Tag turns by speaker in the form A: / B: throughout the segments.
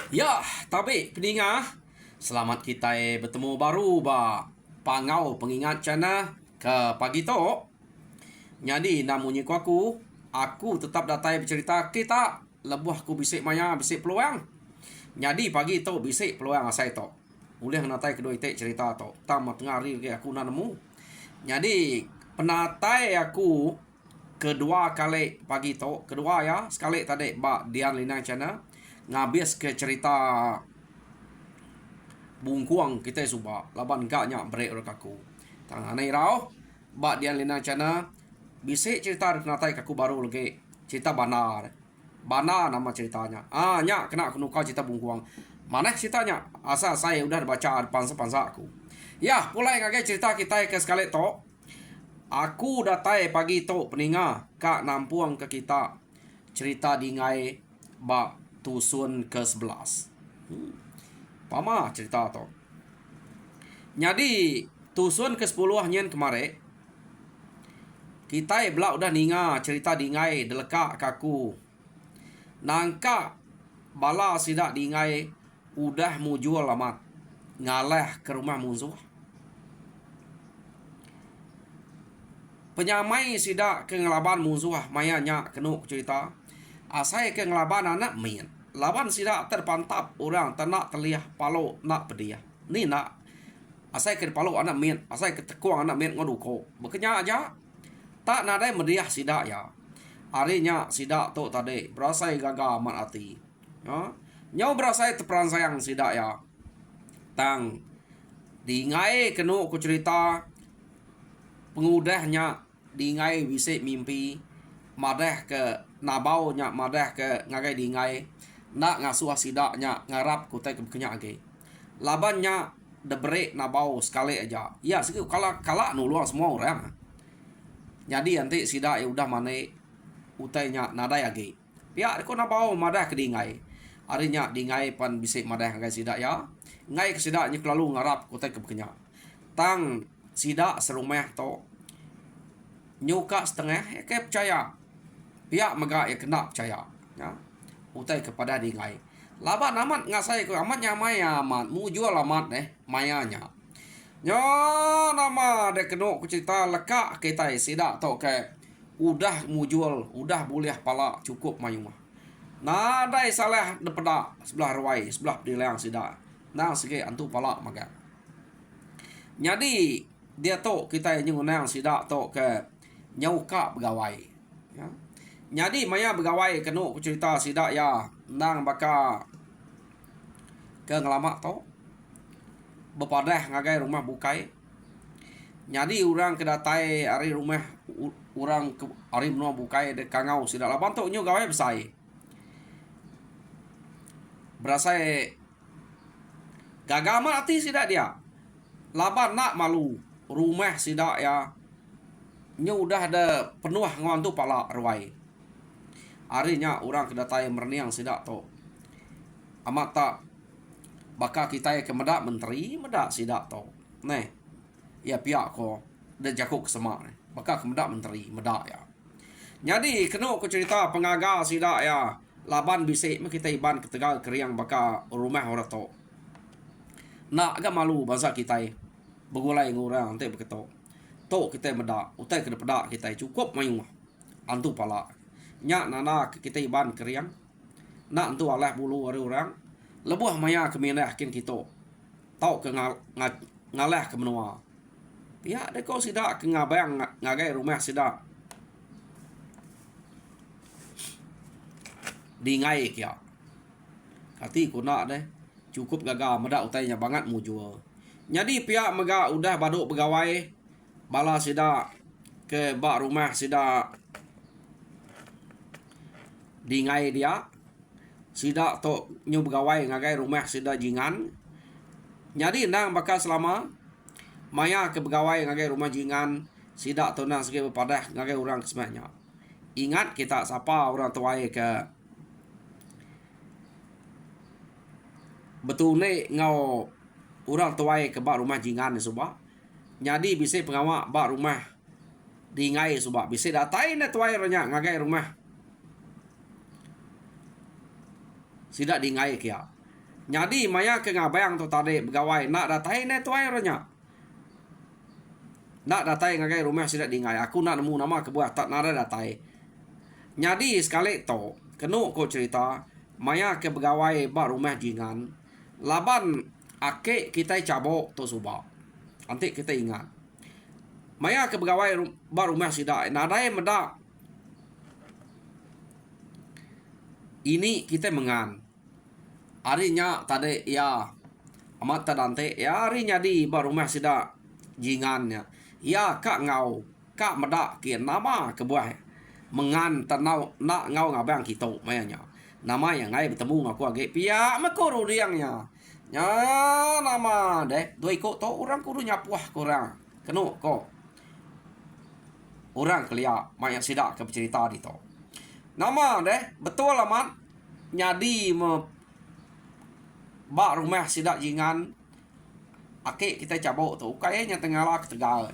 A: Ya, tapi peningat, selamat kita bertemu baru ba pangau pengingat cana ke pagi tu. Jadi namanya aku tetap datai bercerita kita lebuh aku bisik maya bisik peluang. Jadi pagi tu bisik peluang asai tu. Boleh natai kedua itik cerita tu. Tama tengah hari ke aku nak nemu. Jadi penatai aku kedua kali pagi tu, kedua ya, sekali tadi ba Dian Lina cana ngabis ke cerita bungkuang kita suba laban gaknya break orang kaku tang anai rau ba Dian Lina cana bisik cerita natai kaku baru lagi cerita banar bana nama ceritanya nya kena aku nukar cerita bungkuang mana ceritanya asal saya udah baca pansa aku ya mulai ngagai cerita kita ke sekali to aku datai pagi to peninga kak nampuang ke kita cerita dingai ba tusun ke-11 pama cerita to jadi tusun ke-10 nyen kemarin kita belak udah ninga cerita dingai deleka kaku nangka bala sidak dingai udah mujual amat ngalah ke rumah musuh penyamai sidak ke ngelaban musuh mayanya kenuk cerita asai ke ngelaban anak min laban sidak terpantap orang ternak terliah palo nak pedia ni nak asai ke palo anak min asai ke tekuang anak min ngoduko bekenya aja tak nadai mediah sidak ya harinya sidak tu tadi berasai gagal amat hati ya nyau berasai terperan sayang sidak ya tang dingai kenu ku cerita pengudahnya dingai bisik mimpi madah ke nabau nya madah ke ngagai dingai nak ngasuh sidaknya ngarap kutai ke bekenya age labannya debrek nabau sekali aja ya sekiu kala nuluang semua orang jadi nanti sidak ya udah mana utainya nadai age pihak ko nabau madah ke dingai harinya dingai pan bisik madah ngagai sidak ya ngai ke sidaknya lalu ngarap kutai ke bekenya tang sidak serumah to nyuka setengah ke percaya pihak mega ya kena percaya ya utai kepada dingai laban amat ngasai ko amat nyamai amat mujual amat mayanya nyo nama de keno ku cerita leka kita sidak to ke udah mujual udah boleh pala cukup mayumah nadai salah depeda sebelah ruai sebelah dilang sidak nah sege antu pala maga jadi dia to kita nyunang sidak to ke nyauka pegawai ya jadi maya pegawai kenu ku cerita sidak ya nang baka ke ngelamak to bepadah ngagai rumah bukai jadi orang kedatai hari rumah orang ke hari rumah bukai de kangau sidak laban to nyu gawai besai berasai gagama hati sidak dia laban nak malu rumah sidak ya nyu udah ada penuh ngon tu pala ruai harinya orang kedatai merniang sidak to amat tak baka kita ke medak menteri medak sidak to neh ya pihak ko de jakuk semak baka ke medak menteri medak ya jadi kena ku cerita pengagal sidak ya laban bisik kita iban ketegal keriang baka rumah ora to nak agak malu bangsa kita begulai ngurang nanti begitu to kita medak utai ke pedak kita cukup mayung antu pala nya nana kita iban keriang nak antu alah bulu hari orang lebuh maya keminah kin kita tau ke ngalah ke menua pihak de ko sidak ke ngabayang ngagai rumah sidak dingai kia hati ku nak deh cukup gagal medak utainya banget mujur jadi pihak mega udah baduk pegawai bala sidak ke bak rumah sidak dingai dia sidak to nyu pegawai ngagai rumah sidak jingan jadi nang bakal selama maya ke pegawai ngagai rumah jingan sidak to nang segi bepadah ngagai orang kesemanya ingat kita siapa orang tuai ke betul ni ngau orang tuai ke bak rumah jingan ni subah jadi bisa pengawak bak rumah dingai subah bisa datai na tuai ranya ngagai rumah sidak dingai kia Jadi maya ke ngabang tu tadi pegawai nak datai ne tuai ronya. Nak datai ngagai rumah sida dingai. Aku nak nemu nama kebuah tak nada datai. Jadi sekali to kenu ko cerita maya ke pegawai ba rumah jingan. Laban ake kita cabok tu subak. Nanti kita ingat. Maya ke pegawai ba rumah sida nadai medak. Ini kita mengan. Harinya tadi ya amat tadante ya harinya di ba rumah sida jingannya. Ya kak ngau kak medak kian nama kebuah mengan tanau nak ngau ngabang kita mayanya. Nama yang ngai bertemu ngaku agak pia makuru riangnya. Ya nama deh doi ko to orang kudu nyapuah kurang. Kenu ko. Orang kelia maya sida ke bercerita di to. Nama deh betul amat nyadi ba rumah sida jingan ake kita cabok tu kayaknya tengah lah ketegal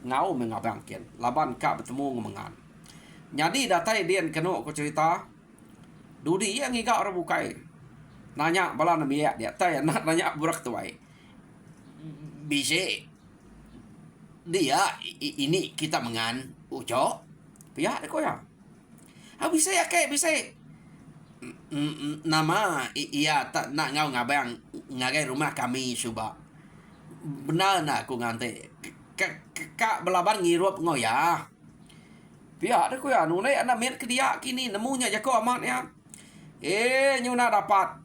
A: ngau mengabangkin laban kak bertemu mengan jadi datai dia kena aku cerita dudi yang ngigak orang bukai nanya bala nabi dia tay nak nanya burak tuai bisa dia ini kita mengan uco pihak deko ya bisa ya ke bisa nama iya tak nak ngau ngabang ngagai rumah kami suba benar nak aku ngante kak belaban ngirup ngoya pihak aku ya nune anak mir ke dia kini nemunya jako amat ya nyuna dapat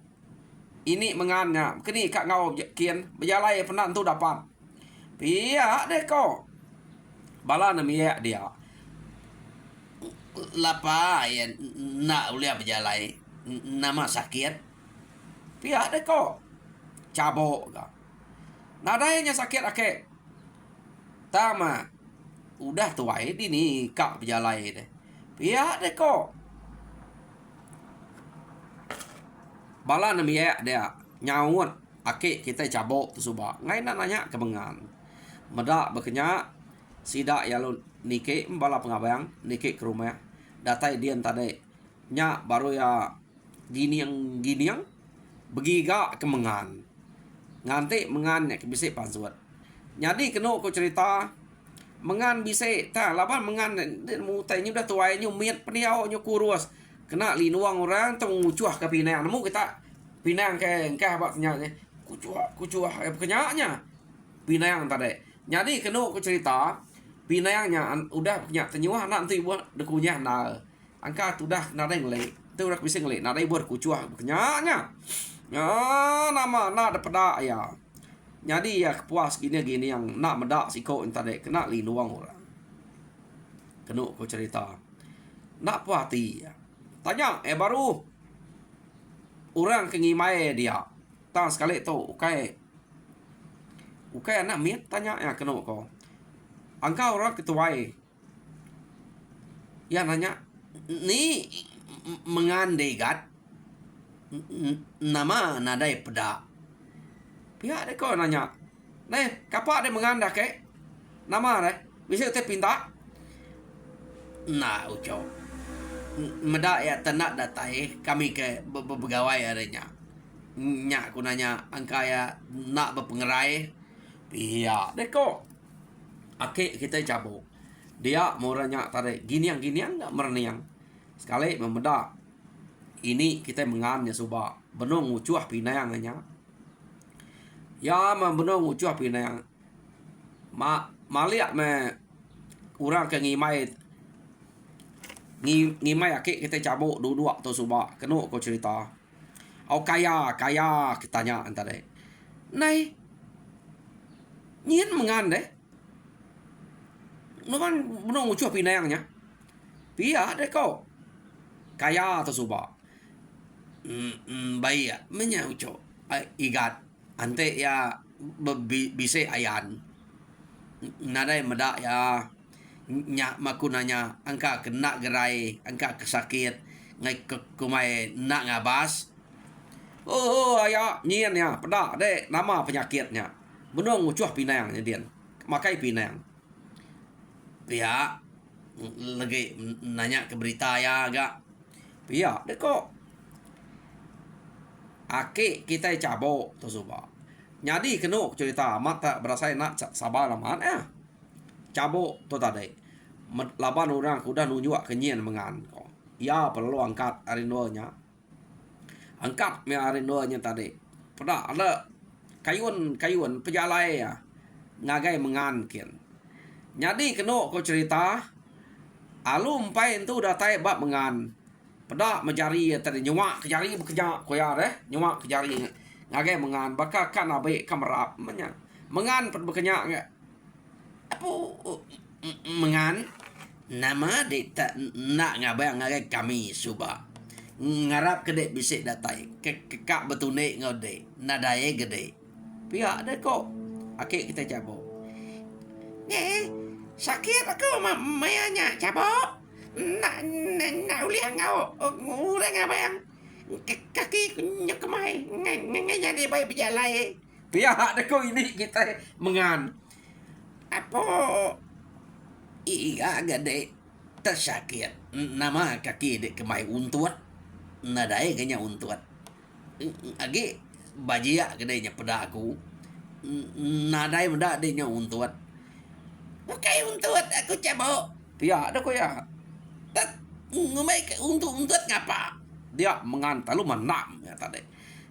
A: ini mengannya kini kak ngau kian berjalai pernah tu dapat pihak deko bala namanya dia lapa ya nak ulia berjalai nama sakit pihak deko cabok ka nadanya sakit ake tama udah tuai di ni kak berjalai deh pihak deko bala namanya dia nyawut ake kita cabok tu subak ngai nak nanya kebengan medak berkenyak sida ya lu nike bala pengabang nike ke rumah datai dia tadi nya baru ya gini yang begiga kemengan nganti mengan nek bisa pansuat jadi kena aku cerita mengan bisa ta laban mengan mu tanya udah tuai nyu miet peniau nyu kurus kena linuang orang tong mucuah ke pinang nemu kita pinang ke abaknya kucuah kenyaknya pinang tadi jadi kena aku cerita pinangnya udah punya tenyuah nanti buat dekunya nah angka udah nada ngelek tu rak bisa ngelek nada buat kucuah kenyaknya ya nama nak ada pedak ya jadi ya kepuas gini yang nak medak siko tadi kena linuang orang kena aku cerita nak puas hati ya tanya baru orang kengimai dia tang sekali tu ukai anak miet tanya ya kena ko angka orang ketuai ya nanya ni mengandegat nama nadai pedak pihak dia kau nanya kapak dia mengandak nama deh bisa kita pinta nah uco medak ya tenak datai kami ke pegawai adanya nyak aku nanya angka ya nak berpengerai pihak dia kau ake kita cabut dia mau nanya tadi gini yang nggak mereniang sekali memedak ini kita mengannya subak benung ucuah pinayangnya ya benung ucuah pinayang maliak me orang ke ngimai ake kita cabut dua tu subak kena kau cerita kaya kita tanya antara nai nyin mengan deh nukan benung ucuah pinayangnya pia deh kau kaya tu subak baik ya menya uco igat ante ya bisa ayan nadai medak ya nyak makunanya angka kena gerai angka kesakit ngai kumai nak ngabas aya nyian ya pedak dek nama penyakitnya benung ucuah pinayangnya dia makai pinayang pihak lagi nanya ke berita ya agak pihak dek kok ake kita cabok tu suba. Jadi kena cerita amat tak berasa nak sabar amat ya. Cabok tu tadi. Laban orang kuda nunjuk kenyian mengan ko. Ya perlu angkat arindonya. Angkat me arindonya tadi. Pada ada kayun pejalai ya. Ngagai mengan kian. Jadi kena ko cerita alum pai tu dah tai bab mengan. Pada mencari tadi nyuak kejari bekerja koya deh. Nyuak kejari ngagai mengan baka kan abe kamerap mengan bekerja apa mengan nama de tak nak ngabai ngagai kami suba ngarap kedek bisik datai kekak betune ngode nadaye gede pihak de kok akik kita cabok sakit aku mayanya cabok nak uliang ngau urang ngabai kaki nyekemai ngai jadi baik berjalan pihak deko ini kita mengan apa iya gede tersakit nama kaki dek kemai untuat nadai kenya untuat agi bajia gedenya pada aku nadai benda denya untuat bukai untuat aku cabok pihak deko ya tak ngumai untuat ngapa dia mengan lalu menam ya tadi.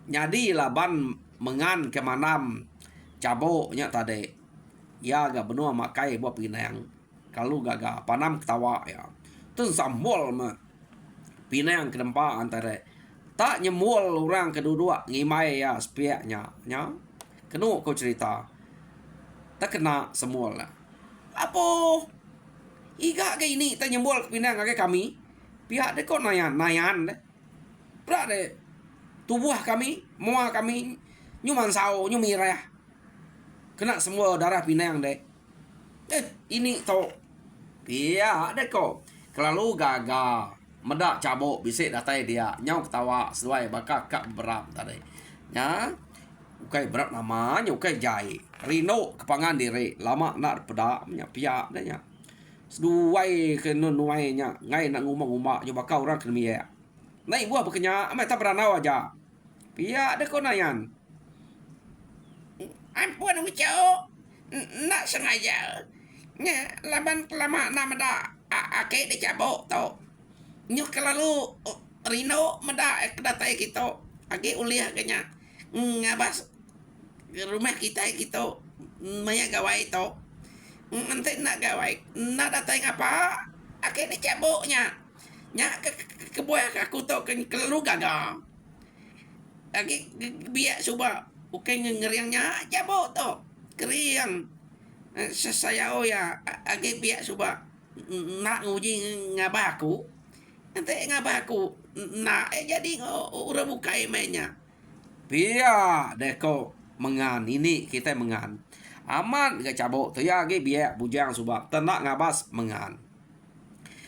A: Jadi laban mengan ke manam caboknya tadi. Ya gak benua makai buat pinang. Kalau gaga panam ketawa ya. Tu sambol mah. Pinang ke dempa antara tak nyemul orang kedua ngimai ya sepiaknya nya. Kenu kau cerita. Tak kena semua lah. Apa? Iga ke ini tak nyemul pinang ke kami. Pihak de kau nayan deh. Berada tubuh kami, mua kami, nyuman sao, nyumira. Kena semua darah pinang deh. Ini to. Pia deh kok. Kalau gagal, medak cabok bisik datai dia, nyau ketawa sesuai bakal kak berat tadi. Ya. Ukai berat namanya, ukai jai. Rino kepangan diri, lama nak pedak nya pia deh nya. Seduai ke nunuainya, ngai nak ngumang-ngumang, coba kau orang kena naik buah berkenyak, amat tak beranau aja. Pihak ada kau nayan. Ampun ucap, nak sengaja. Nya, laban lama nama dah, akek dia cabok tau. Nyuk kelalu Rino meda kedatai kita, akek uliah kenya. Ngabas rumah kita maya gawai tau. Nanti nak gawai, nak datai ngapa? Akek dia caboknya. Nya kebuah aku tu kelu gagal. Lagi biak cuba bukan ngeriangnya jabok tu. Keriang. Saya ya agi biak cuba nak nguji ngabah aku. Nanti ngabah aku nak jadi orang bukai mainnya. Biak deko mengan ini kita mengan. Aman ke cabok tu ya agi biak bujang cuba tenak ngabas mengan.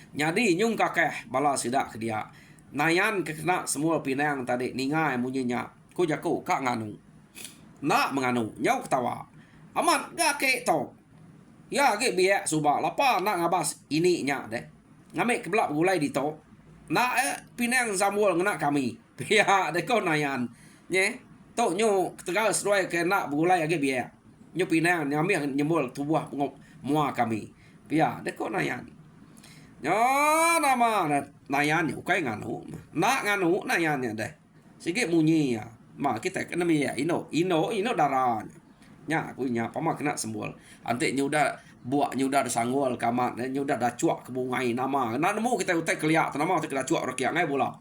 A: Jadi nyung kakeh bala sidak ke dia. Nayan kena semua pinang tadi ningai munyinya. Ku jaku kak nganu. Nak menganu, nyau ketawa. Aman gak ke to. Ya ge biak suba lapa nak ngabas ini nya deh. Ngamik kebelak gulai di to. Nak pinang samul ngena kami. Biak de ko nayan. Nye. To nyu tegal sesuai ke nak gulai age biak. Nyu pinang ngamik nyembul tubuh mua kami. Biak de ko nayan. Ya nama nayan ni ukai nganu nak nganu nayan ni deh sikit munyi ya mak kita kena ya ino darah nya aku nya pama kena sembul ante nyuda buak nyuda da sanggul kamat nyuda da cuak ke bungai nama nak nemu kita utai keliak nama kita cuak rakyat ngai bola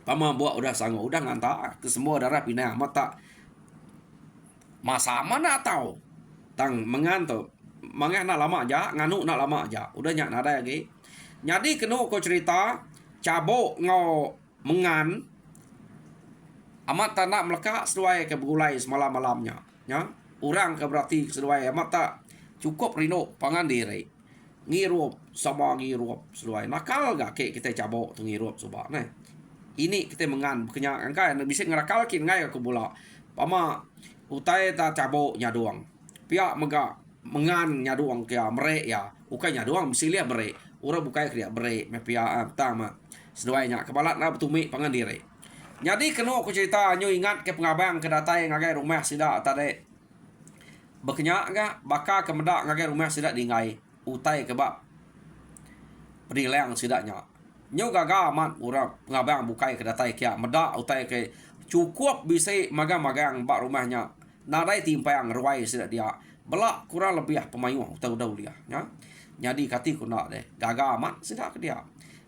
A: pama buak udah sanggul udah nganta ke semua darah pinang mata masa mana tahu tang mengantuk mangan nak lama aja, nganu nak lama aja. Udah nyak nada lagi. Jadi kena ko cerita cabok ngau mengan amat tak nak melekat sesuai ke bergulai semalam-malamnya. Ya, orang ke berarti sesuai amat tak cukup rino pangan diri. Ngirup sama ngirup sesuai. Nakal gak ke kita cabok tu ngirup sebab nah. Ini kita mengan kenyak angka bisa ngerakal kin ngai ke bola. Pama utai ta cabok nya doang. Pihak megak mengan nyaduang kia merek ya ukai nyaduang mesti lihat merek orang bukai kia merek mepia pertama seduainya kebalat na betumi pangan diri Jadi kena aku cerita nyo ingat ke pengabang kedatai ngagai rumah sida tadi. Berkenyak ga baka kemedak ngagai rumah sida dingai utai kebab perilang sidaknya. Nyo gaga amat urang pengabang bukai kedatai kia medak utai ke cukup bisa magang-magang bak rumahnya. Nadai timpang ruai sidak dia. Belak kurang lebih pemayuh udah dia ya. Jadi kati ku nak deh gaga amat sidak ke dia.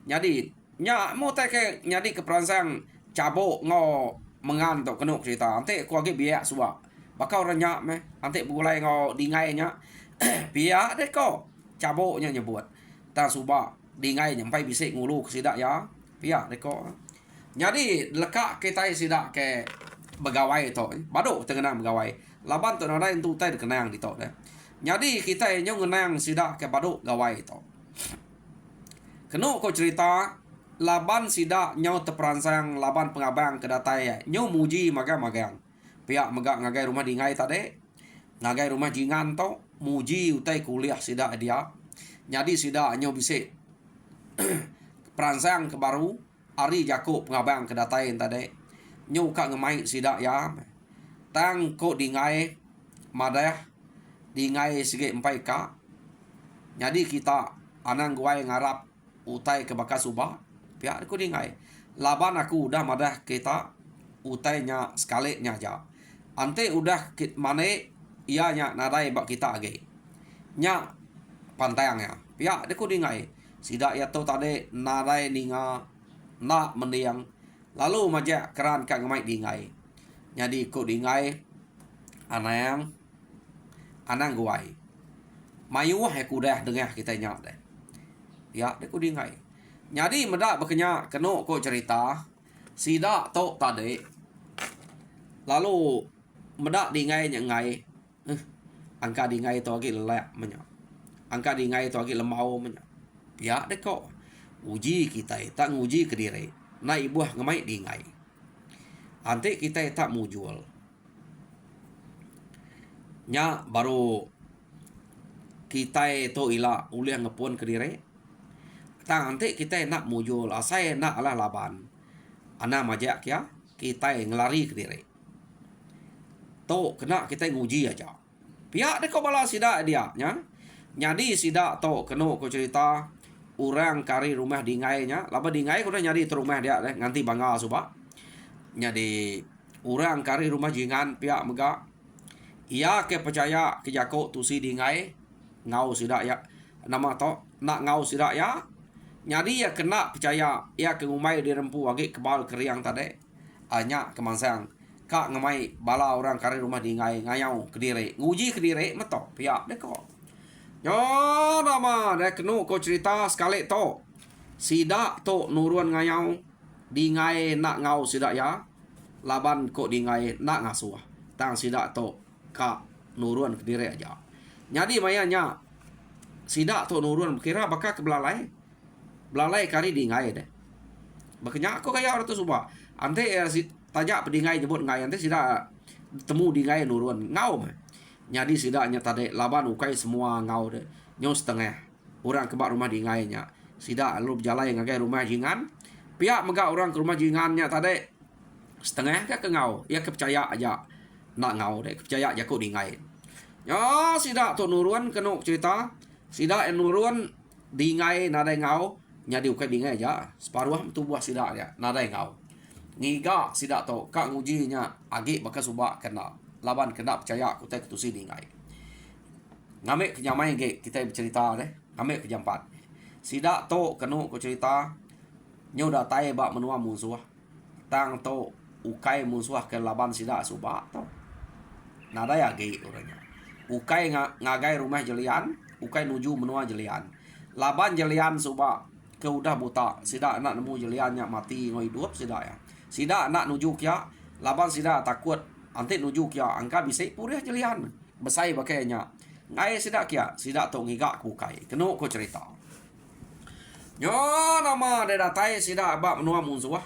A: Jadi nya mau tak ke nyadi ke peransang cabuk ngo mengan tok kena cerita ante ku agi biak suak bakal orang nyak meh ante bulai ngo dingai nya biak deh ko cabuknya nyebut ta suba dingai nyampai bisik ngulu ke sidak ya biak deh ko. Jadi lekak kita sidak ke begawai to badu tengenang begawai laban to nada entu tai kenang di to deh. Jadi kita nyo ngenang sidak ke badu gawai to. Kena ko cerita laban sidak nyau teperansang laban pengabang kedatai nyau muji magang-magang pihak megak ngagai rumah dingai tadi ngagai rumah jingan to muji utai kuliah sidak dia. Jadi sidak nyau bisik peransang ke baru ari jakuk pengabang kedatai tadi nyau kak ngemai sidak ya tang ko dingai madah dingai sige empai ka. Jadi kita anang guai ngarap utai ke bakas ubah pihak aku dingai laban aku udah madah kita utainya sekali nya ja ante udah mane ia nya nadai bak kita age nya pantayangnya pihak aku dingai sidak ya to tade nadai ninga nak mendiang lalu majak keran kak ngemai dingai jadi ku dingai anang guai mayuh aku dah dengar kita nya deh ya aku dingai. Jadi medak berkenyak kena ko cerita sidak tok tadi lalu medak dingai nyangai angka dingai to lagi lelak menyak angka dingai to lagi lemau menyak ya dek ko uji kita tak nguji ke diri na ibuah ngemai dingai ante kita tak mujual nya baru kita to ila uliah ngepun ke diri tang ante kita nak mujul asai nak alah laban ana majak ya kita ngelari ke diri to kena kita nguji aja pihak de ko bala sidak dia nya nyadi sidak to kena ko cerita orang kari rumah dingai nya laba dingai ko nyadi tu rumah dia nganti bangga suba nyadi orang kari rumah jingan pihak mega ia ke percaya ke jako tu si dingai ngau sidak ya nama to nak ngau sidak ya. Jadi ya kena percaya ya ke umai di rempu wagi kebal keriang tadi hanya kemansang kak ngemai bala orang kari rumah dingai ngayau ke diri nguji ke diri metok pihak deko yo nama dek kenu ko cerita sekali to sidak to nuruan ngayau dingai nak ngau sidak ya laban ko dingai nak ngasuh tang sidak to kak nuruan ke diri aja. Jadi mayanya sidak to nuruan kira bakal ke belalai belalai kari dingai deh. Makanya aku kayak orang tu suba. Ante si tajak pedingai jebut ngai ante sida temu dingai nuruan ngau mah. Jadi sidaknya tadi laban ukai semua ngau deh. Nyo setengah. Orang kebak rumah dingai nya. Sida lu berjalan ngagai rumah jingan. Pihak megak orang ke rumah jingannya tadi setengah ke ngau. Ya kepercaya aja nak ngau deh. Kepercaya aja kok dingai. Ya sida tu nuruan kena cerita. Sida nuruan dingai nadai ngau nyadi ukai dingai aja separuh tubuh sidak dia nadai ngau ngiga sidak to kak ngujinya agi bekas subak kena laban kena percaya kutai ketusi dingai ngame kenyamai ge kita bercerita deh ngame kejampat sidak to kena ku cerita nyo datai bak menua musuh tang to ukai musuh ke laban sidak subak to nadai agi orangnya ukai ngagai rumah jelian ukai nuju menua jelian laban jelian subak ke udah buta sida nak nemu jeliannya mati ngoi hidup sida ya sida nak nuju kia laban sida takut ante nuju kia angka bisa purih jelian besai bakainya ngai sida kia sida to ngiga kukai keno ko cerita nyo nama de datai sida ba menua munsuah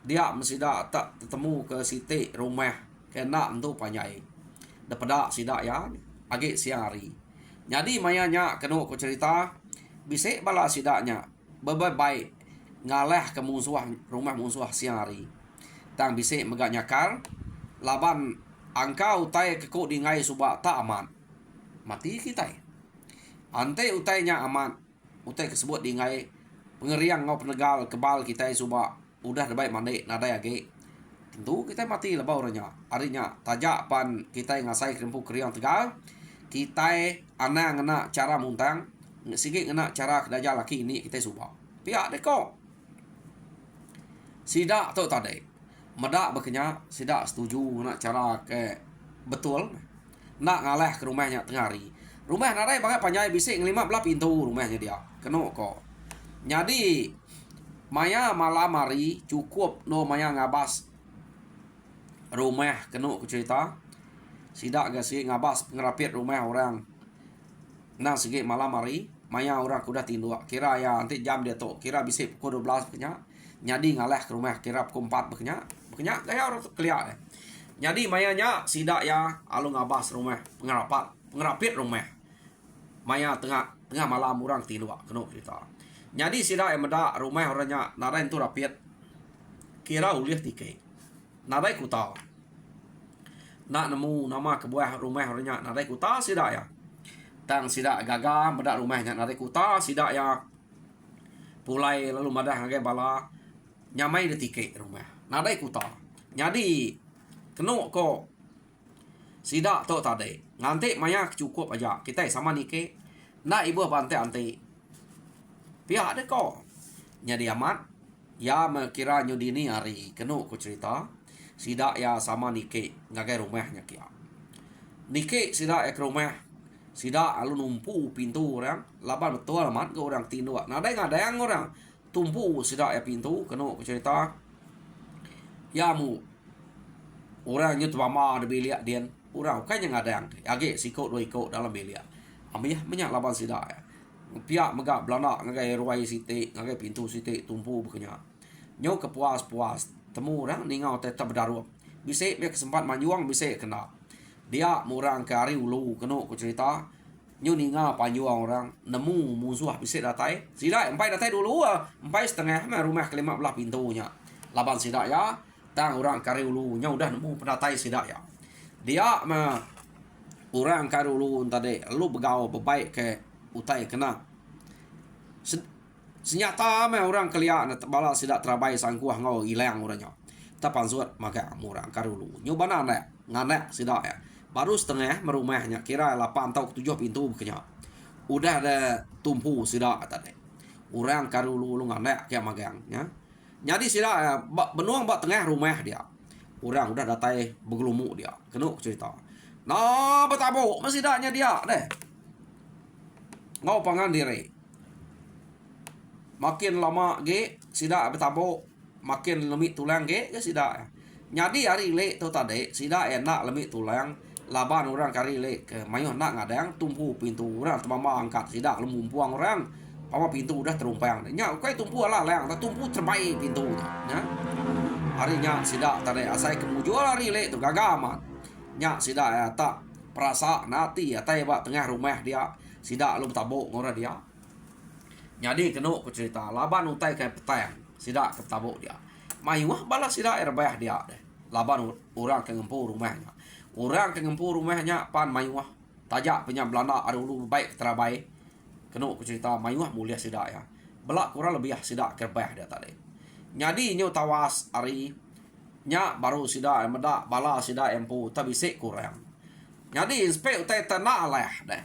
A: dia mesida tak ketemu ke siti rumah kena entu panjai daripada sida ya agi siang hari jadi mayanya keno ko cerita bisa bala sidaknya baik ngalah ke musuh rumah musuh siang hari tang bisik megak nyakar laban angka utai kekuk dingai suba tak aman mati kita ante utainya aman utai kesebut dingai pengeriang ngau penegal kebal kita suba udah baik mandek nadai age tentu kita mati lebau orangnya arinya tajak pan kita ngasai kerempu keriang tegal kita ana ngena cara muntang sikit ngena cara kedaja laki ini kita suba pihak deko sidak tu tadi medak berkenya sidak setuju nak cara ke betul nak ngaleh ke rumahnya tengah hari rumah nadai banget panjai bisik ngelima belah pintu rumahnya dia kena kok jadi maya malam hari cukup no maya ngabas rumah kena ku cerita sidak gasi ngabas pengerapit rumah orang nah sikit malam hari maya orang kuda tinduk kira ya nanti jam dia tu kira bisik pukul 12 berkenya jadi ngaleh ke rumah kira pukul 4 berkenya gaya orang keliat jadi mayanya sidak ya alu ngabas rumah pengerapit rumah maya tengah malam orang tinduk kena cerita jadi sidak yang medak rumah orangnya narai tu rapit kira ulih tike narai ku tahu nak nemu nama kebuah rumah orangnya narai ku tahu sidak ya tang sidak gagah medak rumahnya narai ku tahu sidak ya pulai lalu madah ngagai bala nyamai de tike rumah narai ku tahu jadi kena ko sidak tu tadi nganti maya cukup aja kita sama nike nak ibu pantai anti pihak ada ko jadi amat ya mengira nyudini hari kena ku cerita sidak ya sama nike ngagai rumahnya kia nike sidak ke rumah sidak alu numpu pintu orang laban betul amat ke orang tinduk ngadai orang tumpu sidak ya pintu kena ku cerita ya mu orang nyut mama de bilik dia orang kan yang ada yang age sikot 2 ikut dalam bilik ambiah menyak laban sidak ya pihak megak belanda ngagai ruai siti ngagai pintu siti tumpu bekenya nyo kepuas temu orang ningau tetap berdarup bisik dia kesempat manjuang bisik kena dia murang ke hari ulu kena ku cerita nyo ninga panjuang orang nemu musuh bisik datai sidak empai datai dulu empai setengah rumah kelima belah pintunya laban sidak ya tang orang kari ulu nya udah nemu pendatai sidak ya dia orang kari ulu tadi lu begau bebaik ke utai kena senyata orang kelian bala sidak terabai sangkuah ngau ilang orangnya tapan suat maka orang kari ulu nyoba nganek sidak ya baru setengah merumahnya kira 8 atau 7 pintu bekenya udah ada tumpu sidak tadi orang kari ulu nganek kayak magang ya jadi sidak benuang bak tengah rumah dia orang udah datai bergelumuk dia kena cerita nah betabuk masih daknya dia deh ngau pangan diri makin lama ge sidak betabuk makin lemit tulang ge sidak jadi hari le tu tadi sidak enak lemit tulang laban orang kari le ke mayuh nak ngadang tumpu pintu orang temama angkat sidak lumumpuang orang apa pintu udah terumpang nya kai tumpu ala lang tumpu terbaik pintu nya harinya sidak tadi asai kemujual hari le tu gagama nya sidak ya tak perasa nanti ya tai bak tengah rumah dia sidak lu tabuk ngora dia jadi kena ku cerita laban utai kai petang sidak ke tabuk dia mayuah balas sidak erbah dia deh laban orang ke ngempu rumahnya orang ke ngempu rumahnya pan mayuah tajak punya belanda arulu baik terabai kena ku cerita mayuah mulia sidak ya belak kurang lebih sidak kerbah dia tadi jadi nyo tawas ari nya baru sidak medak bala sidak empu tapi sik kurang jadi spek utai tanah lah deh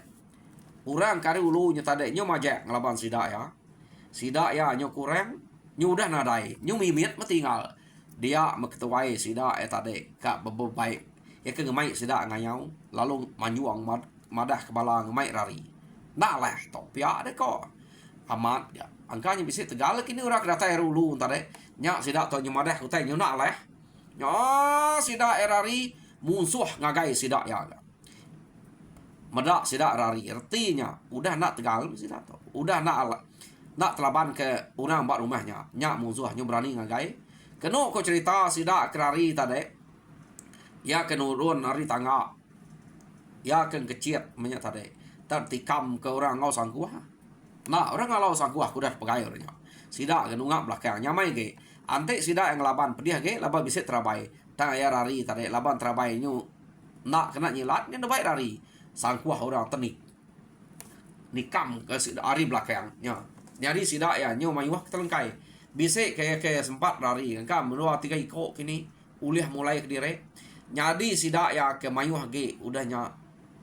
A: orang kari ulu nya tadi nyo majak ngelaban sidak ya nyo kurang nyo udah nadai nyo mimit tinggal dia meketuai sidak tadi kak bebaik ya ke ngemai sidak ngayau lalu manjuang madah kebala ngemai rari nak lah to pia de ko amat ya angkanya bisa tegal kini orang kedatai rulu tadi nya sidak to nyo madah kutai nyo nak lah nya sidak rari musuh ngagai sidak ya medak sidak rari artinya udah nak tegal sidak to udah nak telaban ke orang bak rumahnya nya musuh nyo berani ngagai kena ko cerita sidak kerari tadi ya kenurun hari tangga ya ken kecil menyak tadi tertikam ke orang ngau sangkuah nah orang ngalau sangkuah kudah pegai orangnya sidak kenungak belakang nyamai ke Ante sida yang laban pedih ge laban bisa terabai. Tang ayah rari tadi laban terabai nyu nak kena nyilat nyu baik rari. Sangkuah orang tenik. Nikam ke sida ari belakang nya. Jadi sida ya nyu mayuh telengkai. Bisa kayak sempat rari kan menua 3 ikok kini ulih mulai ke dire. Jadi sida ya ke mayuh ge udahnya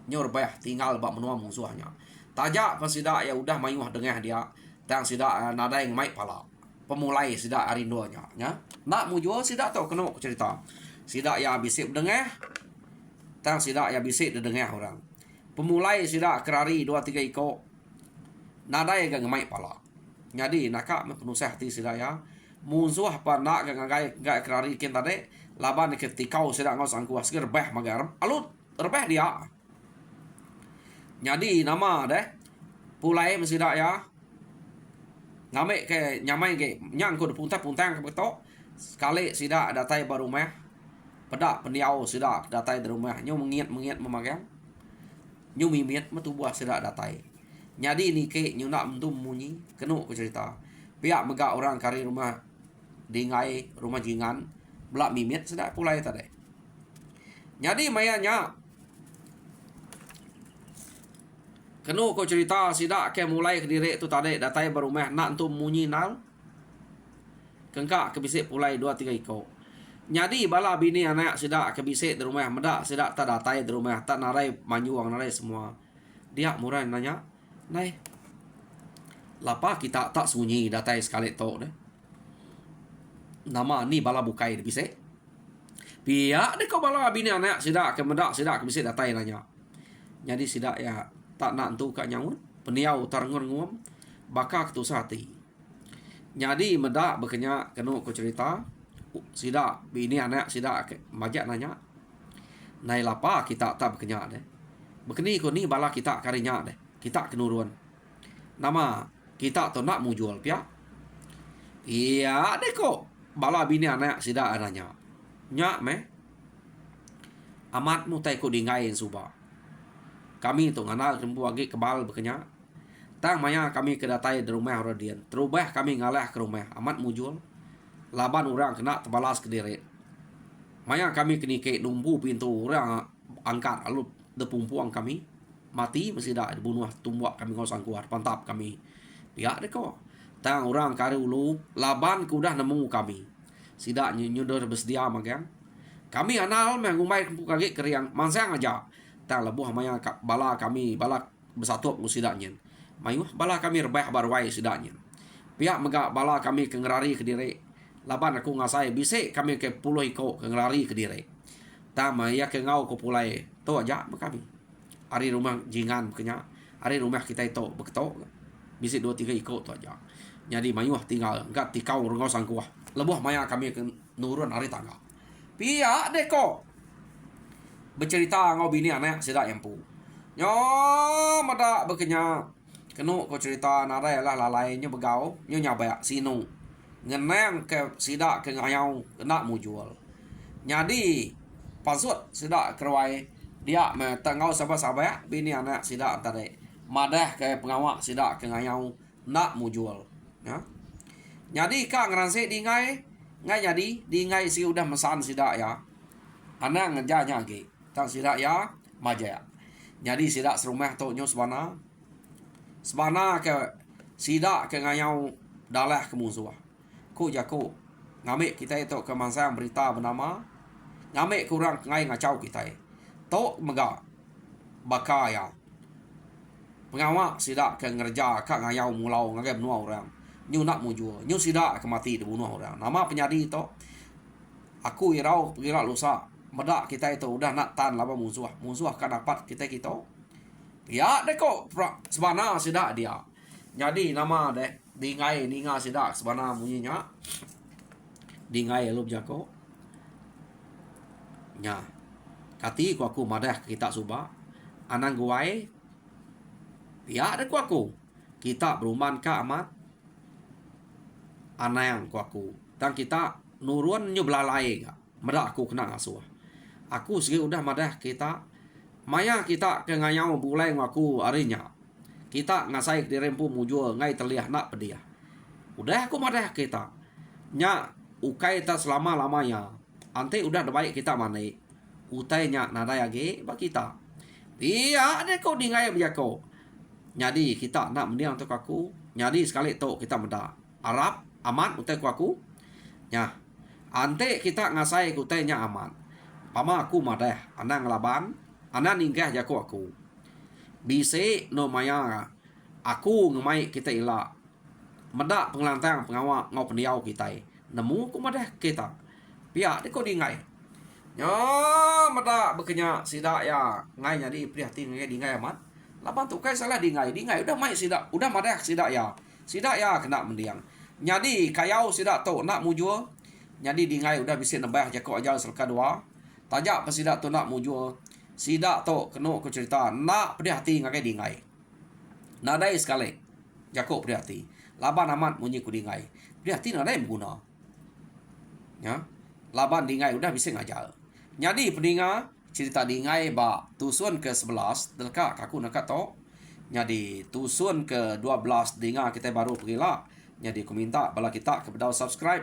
A: nyor bah tinggal bak menua musuhnya. Tajak pasida ya udah mayuh dengah dia. Tang sida nada yang mai pala. Pemulai sida arindonya nya. Nak mujual sida tau kena cerita. Sida ya bisik dengah. Tang sida ya bisik dengah orang. Pemulai sida kerari 2-3 ikok. Nada yang ngemai pala. Jadi nakak penusah hati sida ya. Musuh apa nak ngai kerari kin tadi. Laban ketikau sida ngau sangkuah seger bah magar. Alut rebah dia. Jadi nama deh. Pulai mesida ya. Ngame ke nyamai ke nyang ko puntang ke betok. Sekali sida datai baru meh. Pedak pendiau sida datai di rumah. Nyu mengiat memagang. Nyu mimiat metu buah sida datai. Jadi ni ke nyu nak mentu munyi. Kenu ku cerita. Pihak megak orang kari rumah dingai rumah jingan. Belak mimiat sida pulai tadi. Jadi mayanya kenu ko cerita sida ke mulai ke diri tu tadi datai berumah nak entu munyi nal. Kengkak kebisik pulai 2-3 ikok. Jadi bala bini anak sida kebisik di rumah medak sida tak datai di rumah tak narai manjuang narai semua. Dia murah nanya, "Nai, lapa kita tak sunyi datai sekali tok deh. Nama ni bala bukai di bisik. Pihak deh kau bala bini anak sida ke medak sida kebisik datai nanya. Jadi sida ya tak nak tu kak nyaut peniau tarengur nguam baka ketusah hati. Jadi medak bekenya kenu ko cerita sida bini anak sida majak nanya. Nai lapa kita tak bekenya deh. Bekeni ko ni bala kita karinya deh. Kita kenuruan. Nama kita tu nak mu jual pia. Iya deh kok bala bini anak sida nanya. Nyak meh. Amat mutai ko dingain subah. Kami tu nganal rembu agi kebal bekenya. Tang maya kami kedatai di rumah Rodian. Terubah kami ngalah ke rumah. Amat mujul. Laban orang kena terbalas ke diri. Maya kami kini ke numbu pintu orang angkat alut depumpuang kami. Mati masih dah dibunuh tumbak kami ngosang kuat. Pantap kami. Pihak deh kok. Tang orang kari ulu. Laban kudah nemu kami. Sidak nyudur bersedia magang. Kami anal mengumai kaki keriang. Mansang aja. Tang lebuh maya bala kami bala bersatu musidanya. Mayuh bala kami rebah barwai sidanya. Pihak megak bala kami kengerari ke diri. Laban aku ngasai bisik kami ke 10 ikok kengerari ke diri. Tang maya ke ngau ko pulai. Tu aja kami. Hari rumah jingan kenya. Hari rumah kita itu beketok. Bisik 2-3 ikok tu aja. Jadi mayuh tinggal enggak tikau rengau sangkuah. Lebuh maya kami ke nurun hari tangga. Pihak deh kok. Bercerita ngau bini anak sida yang pu. Nyo mada bekenya kenu ko cerita nara lah lalainya begau nyo nyabaya sinu. Ngeneng ke sida ke ngayau kena mu jual. Jadi pasut sida kerwai dia me tengau sabah-sabah bini anak sida tadi. Madah ke pengawak sida ke ngayau nak mu jual. Ya. Jadi ka ngeranse di ngai jadi di ngai si udah mesan sida ya. Anak ngejanya ge. Tak sidak ya maja. Jadi sidak serumah tu nyo sebana. Sebana ke sidak ke ngayau dalah ke musuh. Ku jaku ngamik kita itu ke mansang berita bernama. Ngamik kurang ngai ngacau kita. Tok mega bakaya. Pengawak sidak ke ngerja kak ngayau mulau ngagai benua orang. Nyu nak mujur. Nyu sidak ke mati dibunuh orang. Nama penyadi tu. Aku irau pengira lusa. Medak kita itu udah nak tan laba musuh. Musuh akan dapat kita. Ya deh kok sebana sidak dia. Jadi nama deh dingai ninga sidak sebana bunyinya. Dingai lu jako. Nya. Kati ku aku madah kita suba. Anang guai. Ya deh ku aku. Kita beruman ka amat. Anang ku aku. Dan kita nurun nyu belalai ka. Medak aku kena ngasuh. Aku segi udah madah kita. Maya kita ke ngayau bulai ngaku arinya. Kita ngasai di rempu mujul ngai terlihat nak pedia. Udah aku madah kita. Nya ukai ta selama-lamanya. Ante udah baik kita mana. Utainya nadai age ba kita. Iya, ada kau dingai berjako. Jadi kita nak mendiang untuk aku. Jadi sekali tu kita menda. Arab aman utai ku aku. Ya. Ante kita ngasai utainya aman. Pama aku madah, anak ngelaban, anak ninggah jako aku. Bise no maya. Aku ngemai kita ila. Meda pengelantang pengawak ngau pendiau kita. Nemu ku madah kita. Pia de ko dingai. Ya meda bekenya sida ya ngai jadi prihatin ngai dingai amat. Laban tu kai salah dingai udah mai sida, udah madah sida ya. Sida ya kena mendiang. Jadi kayau sida tu nak mujur. Jadi dingai udah bisa nembah jako aja selka dua. Tajak pesida tu nak mujur. Sida tu kena ku cerita nak pedih hati ngakai dingai. Nadai sekali. Jako pedih hati. Laban amat munyi ku dingai. Pedih hati nadai berguna. Ya. Laban dingai udah bisa ngajar. Jadi pedinga cerita dingai ba tusun ke-11 delka aku nak to. Jadi tusun ke-12 dinga kita baru pergi lah. Jadi aku minta bala kita kepada subscribe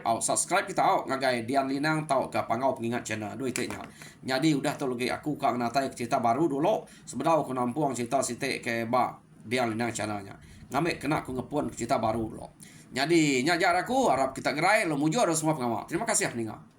A: kita ngagai Dian Linang tau ke pangau pengingat channel dua itiknya. Jadi udah tu lagi aku kak natai cerita baru dulu sebenarnya aku nampuang cerita sitik ke ba Dian Linang channelnya. Ngambil kena aku ngepun cerita baru dulu. Jadi nyajar aku harap kita gerai lo mujur semua pengawal. Terima kasih ninga.